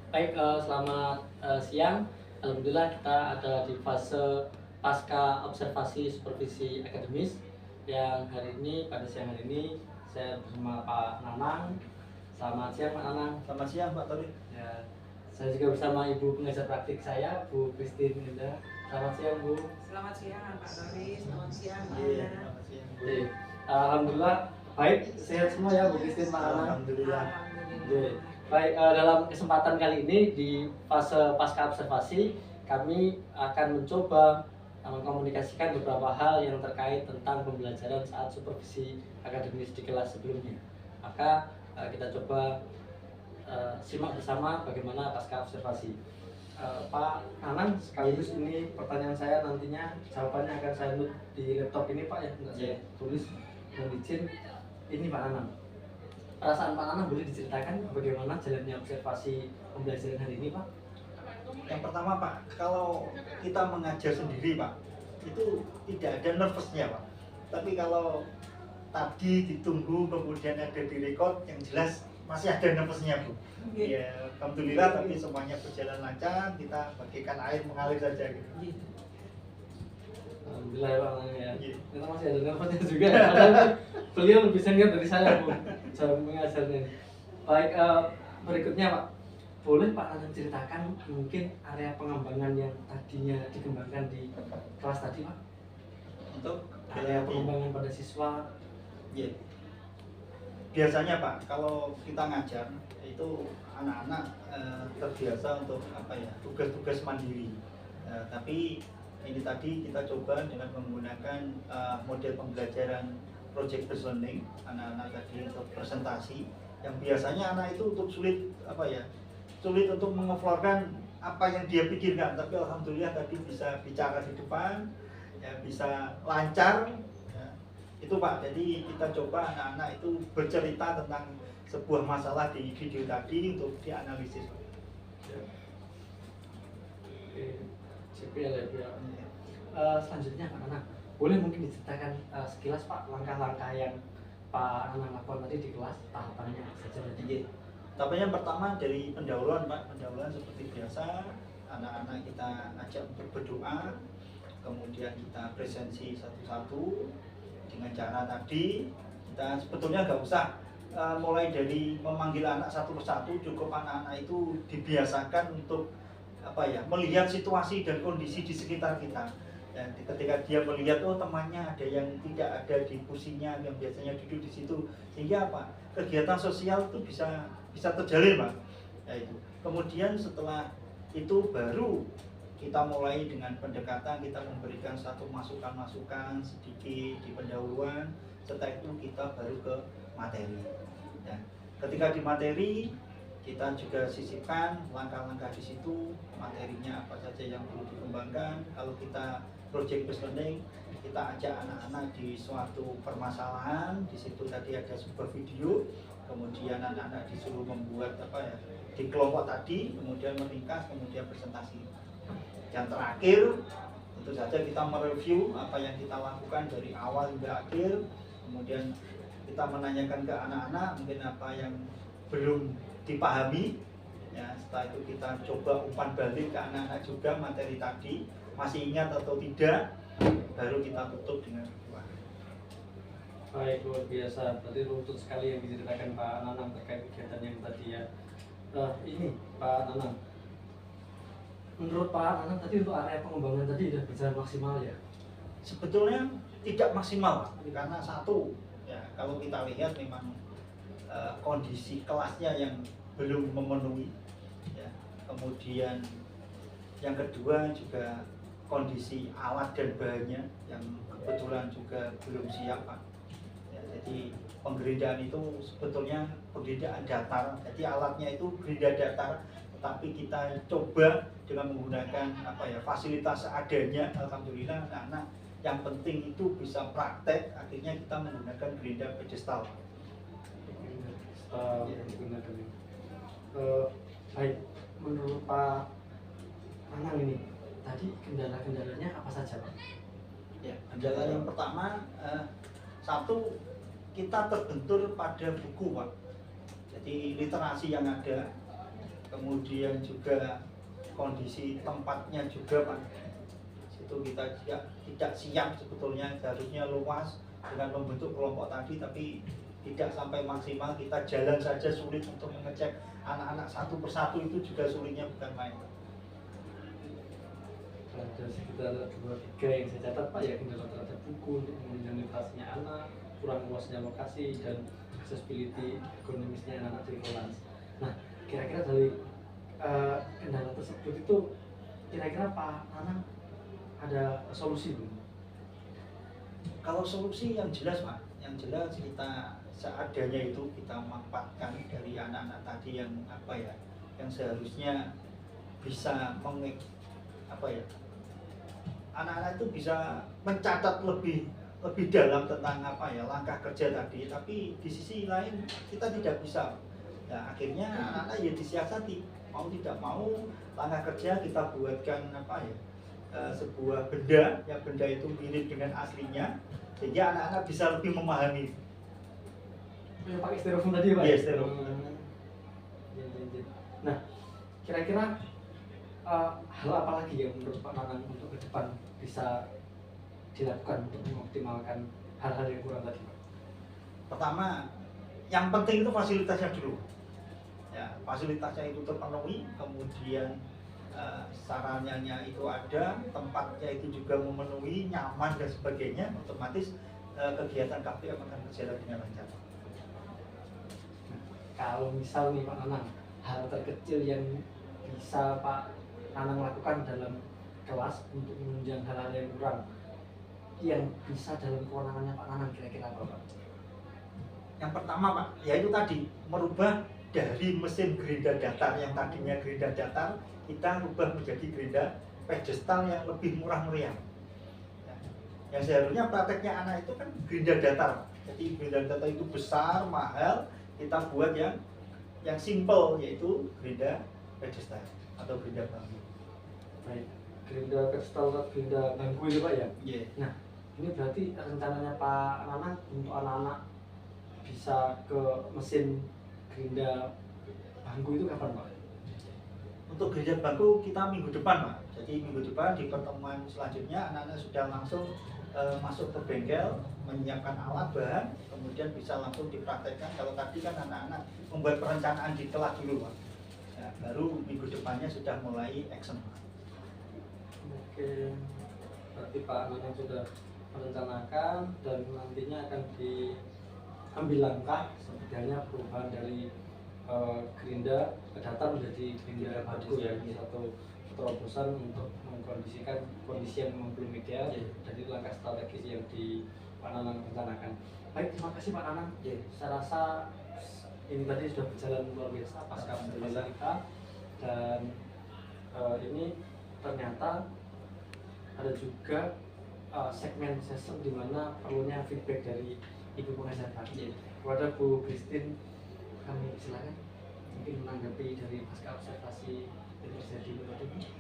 Baik, selamat siang. Alhamdulillah kita ada di fase pasca observasi supervisi akademis yang hari ini pada siang hari ini saya bersama Pak Nanang. Selamat siang Pak Nanang. Selamat siang Pak Tori. Ya, saya juga bersama Ibu pengajar praktik saya Bu Christine Indah. Selamat siang Bu. Selamat siang Pak Tori, selamat siang Pak Iya, Ana. selamat siang. Oke, Alhamdulillah baik, sehat semua ya Bu Christine Pak Nanang. Alhamdulillah. Oke. Baik, dalam kesempatan kali ini di fase pasca observasi kami akan mencoba mengkomunikasikan beberapa hal yang terkait tentang pembelajaran saat supervisi akademis di kelas sebelumnya. Maka kita coba simak bersama bagaimana pasca observasi. Pak Nanang, sekaligus ini pertanyaan saya nantinya jawabannya akan saya note di laptop ini Pak ya, tidak saya tulis. Mohon izin, ini Pak Nanang. Perasaan Pak Nanang boleh diceritakan bagaimana jalannya observasi pembelajaran hari ini Pak? Yang pertama Pak, kalau kita mengajar sendiri Pak, itu tidak ada nervousnya Pak. Tapi kalau tadi ditunggu kemudian ada di record, yang jelas masih ada nervousnya Bu. Ya, alhamdulillah tapi semuanya berjalan lancar, kita bagikan air mengalir saja gitu. Alhamdulillah ya Pak Nanang ya. Iya. Kita masih ada nervosnya juga. Padahal beliau lebih senior dari saya Bu, cara mengajarnya. Baik, berikutnya Pak, boleh Pak Nanang ceritakan mungkin area pengembangan yang tadinya dikembangkan di kelas tadi Pak? Untuk Area pengembangan pada siswa. Iya. Biasanya Pak, kalau kita ngajar itu anak-anak terbiasa untuk apa ya, tugas-tugas mandiri. Tapi ini tadi kita coba dengan menggunakan model pembelajaran project based learning. Anak-anak tadi untuk presentasi, yang biasanya anak itu untuk sulit untuk mengeflorkan apa yang dia pikirkan, tapi alhamdulillah tadi bisa bicara di depan, ya, bisa lancar. Itu Pak, jadi kita coba anak-anak itu bercerita tentang sebuah masalah di video tadi untuk dianalisis. Oke, CPL ya Bu ya. Selanjutnya Pak Nanang, boleh mungkin diceritakan sekilas Pak langkah-langkah yang Pak Nanang lakukan tadi di kelas, tahapannya apa saja tadi? Tahapannya pertama dari pendahuluan Pak, pendahuluan seperti biasa, anak-anak kita ajak untuk berdoa, kemudian kita presensi satu-satu. Dengan cara tadi kita sebetulnya nggak usah mulai dari memanggil anak satu persatu, cukup anak-anak itu dibiasakan untuk melihat situasi dan kondisi di sekitar kita. Dan ketika dia melihat temannya ada yang tidak ada di kursinya yang biasanya duduk di situ, sehingga kegiatan sosial itu bisa terjalin Pak. Ya, itu. Kemudian setelah itu baru kita mulai dengan pendekatan, kita memberikan satu masukan-masukan sedikit di pendahuluan, setelah itu kita baru ke materi. Dan ketika di materi, kita juga sisipkan langkah-langkah di situ, materinya apa saja yang perlu dikembangkan. Kalau kita project based learning, kita ajak anak-anak di suatu permasalahan, di situ tadi ada sebuah video, kemudian anak-anak disuruh membuat di kelompok tadi, kemudian meringkas, kemudian presentasi. Yang terakhir, tentu saja kita mereview apa yang kita lakukan dari awal hingga akhir, kemudian kita menanyakan ke anak-anak mungkin apa yang belum dipahami. Ya, setelah itu kita coba umpan balik ke anak-anak juga materi tadi, masih ingat atau tidak, baru kita tutup dengan doa. Baik, luar biasa. Tadi runtut sekali yang diceritakan Pak Nanang terkait kegiatan yang tadi ya. Ini Pak Nanang, menurut Pak Nanang tadi untuk area pengembangan tadi sudah berjalan maksimal ya? Sebetulnya tidak maksimal karena satu, ya kalau kita lihat memang kondisi kelasnya yang belum memenuhi, ya. Kemudian yang kedua juga kondisi alat dan bahannya yang kebetulan juga belum siap Pak. Ya, jadi penggerindahan itu sebetulnya penggerindahan datar, jadi alatnya itu gerinda datar, tapi kita coba dengan menggunakan fasilitas seadanya. Alhamdulillah anak-anak yang penting itu bisa praktek, akhirnya kita menggunakan gerinda pedestal. Baik, menurut Pak Nanang ini tadi kendala-kendalanya apa saja Pak? Ya, kendala yang pertama satu, kita terbentur pada buku Pak. Jadi literasi yang ada kemudian juga kondisi tempatnya juga Pak. Situ kita tidak siap sebetulnya, seharusnya luas dengan membentuk kelompok tadi, tapi tidak sampai maksimal. Kita jalan saja sulit untuk mengecek anak-anak satu persatu, itu juga sulitnya bukan main. Ada sekitar 2-3 yang saya catat Pak, ya, kendala terhadap buku untuk menunjang literasinya anak, kurang luasnya lokasi, dan accessibility ekonomisnya anak-anak di Roland. Nah, kira-kira dari kendala tersebut itu kira-kira Pak Nanang ada solusi belum? Kalau solusi yang jelas Pak, yang jelas kita seadanya itu kita manfaatkan dari anak-anak tadi yang apa ya, yang seharusnya bisa anak-anak itu bisa mencatat lebih dalam tentang apa ya langkah kerja tadi, tapi di sisi lain kita tidak bisa. Nah, akhirnya anak-anak ya disiasati, mau tidak mau langkah kerja kita buatkan sebuah benda, yang benda itu mirip dengan aslinya, sehingga anak-anak bisa lebih memahami. Yang pakai styrofoam tadi Pak? Iya, styrofoam. Nah, kira-kira hal apa lagi yang menurut Pak Nanang untuk ke depan bisa dilakukan untuk mengoptimalkan hal-hal yang kurang tadi Pak? Pertama, yang penting itu fasilitasnya dulu. Ya, fasilitasnya itu terpenuhi, kemudian sarananya itu ada, tempatnya itu juga memenuhi, nyaman dan sebagainya, otomatis kegiatan KPM akan berjalan dengan lancar. Nah, kalau misal nih Pak Nanang, hal terkecil yang bisa Pak Nanang lakukan dalam kelas untuk menunjang hal-hal yang kurang, yang bisa dalam kewenangannya Pak Nanang, kira-kira apa Pak? Yang pertama Pak, yaitu tadi merubah dari mesin gerinda datar yang tadinya gerinda datar, kita rubah menjadi gerinda pedestal yang lebih murah meriah. Yang seharusnya prakteknya anak itu kan gerinda datar, jadi gerinda datar itu besar, mahal, kita buat yang simple, yaitu gerinda pedestal atau gerinda bambu. Baik, gerinda pedestal atau gerinda bambu itu Pak ya? Yeah. Nah, ini berarti rencananya Pak Nanang untuk anak-anak bisa ke mesin gerinda bangku itu kapan Pak? Untuk gerinda bangku kita minggu depan Pak. Jadi minggu depan di pertemuan selanjutnya anak-anak sudah langsung masuk ke bengkel, menyiapkan alat bahan, kemudian bisa langsung dipraktekkan. Kalau tadi kan anak-anak membuat perencanaan di kelas dulu Pak. Nah, baru minggu depannya sudah mulai action. Oke, berarti Pak Nanang sudah merencanakan dan nantinya akan diambil langkah seperti halnya perubahan dari gerinda datar menjadi gerinda batu ya, satu terobosan untuk mengkondisikan kondisi yang memang belum ideal, dari langkah strategis yang Pak Nanang rencanakan. Baik, terima kasih Pak Nanang. Saya rasa ini tadi sudah berjalan luar biasa pasca pembahasan kita, dan ini ternyata ada juga segmen session di mana perlunya feedback dari Ibu Pengajar Pak. Kepada Bu Christine, kami silakan mungkin menanggapi dari pasca observasi yang terjadi tadi.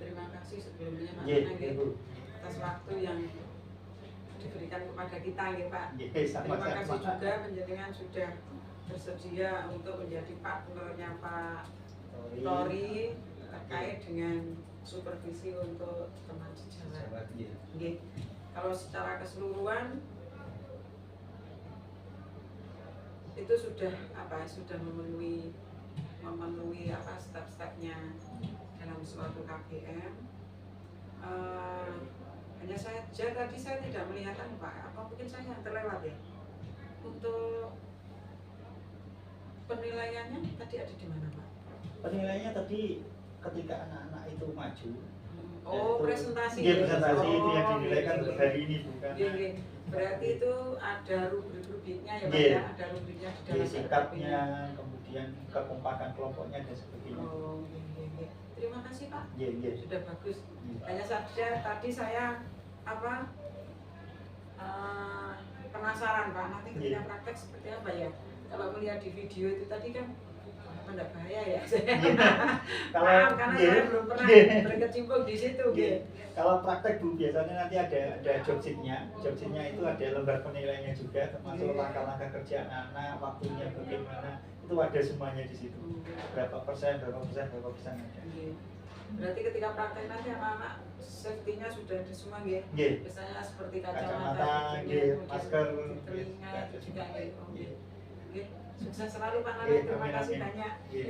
Terima kasih sebelumnya Pak Yeah, Nanang atas waktu yang diberikan kepada kita ya Pak. Sama-sama. Terima kasih juga penjenengan sudah bersedia untuk menjadi partnernya Pak Tori terkait dengan supervisi untuk remaja jalan. Nggih. Kalau secara keseluruhan itu sudah memenuhi step-stepnya dalam suatu KPM. Hanya tadi saya tidak melihatkan Pak, apa mungkin saya yang terlewat ya. Untuk penilaiannya tadi ada di mana Pak? Penilaiannya tadi ketika anak-anak itu maju. Oh, presentasi. Iya, presentasi itu yang Oh, dinilaikan iya, untuk iya. hari ini bukan. Iya, iya. Berarti itu ada rubrik-rubriknya ya Pak Iya. ya, ada rubriknya di dalam Sikapnya, kemudian kekompakan kelompoknya dan sebagainya. Oh, iya, iya, iya. Terima kasih Pak. Iya, iya. Sudah bagus. Iya. Hanya saja tadi saya penasaran Pak, nanti ketika Iya. praktek seperti apa ya? Kalau melihat di video itu tadi kan apa enggak bahaya ya? Kalau Maaf, karena iya, saya belum pernah iya. berkecimpung di situ. Iya. Kalau praktek Bu biasanya nanti ada job sheet-nya. Job sheet-nya itu ada lembar penilaiannya juga, termasuk Iya. langkah-langkah kerja anak-anak, waktunya bagaimana. Itu itu ada semuanya di situ. Berapa persen ada. Nggih. Berarti ketika praktek nanti anak-anak safety-nya sudah ada semua nggih? Nggih. Misalnya seperti Kacamata, kacamata, nggih, kemudian masker, di telinga nggih, itu juga nggih. Oh, nggih. nggih. Nggih. Sukses selalu Pak Nari, Nggih, terima amin, kasih amin. banyak. Nggih.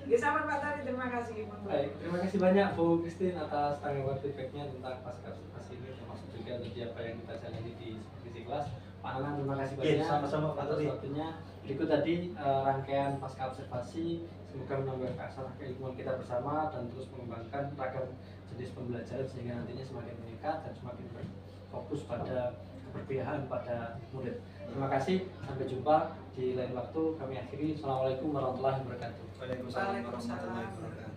Nggih, sama Pak Tari, terima kasih. Baik, terima kasih banyak Bu Christine atas tanggapan feedbacknya tentang pasca observasi ini, termasuk juga tadi apa yang kita jalani di supervisi kelas. Pak Nanang, terima kasih Oke, banyak sama-sama, Pak atas Tari. waktunya. Berikut tadi rangkaian pasca observasi, semoga menambah keasahan keilmuan kita bersama dan terus mengembangkan ragam jenis pembelajaran sehingga nantinya semakin meningkat dan semakin berfokus pada keberpihakan pada murid. Terima kasih, sampai jumpa di lain waktu. Kami akhiri. Assalamualaikum warahmatullahi wabarakatuh. Waalaikumsalam warahmatullahi Waalaikumsalam. wabarakatuh.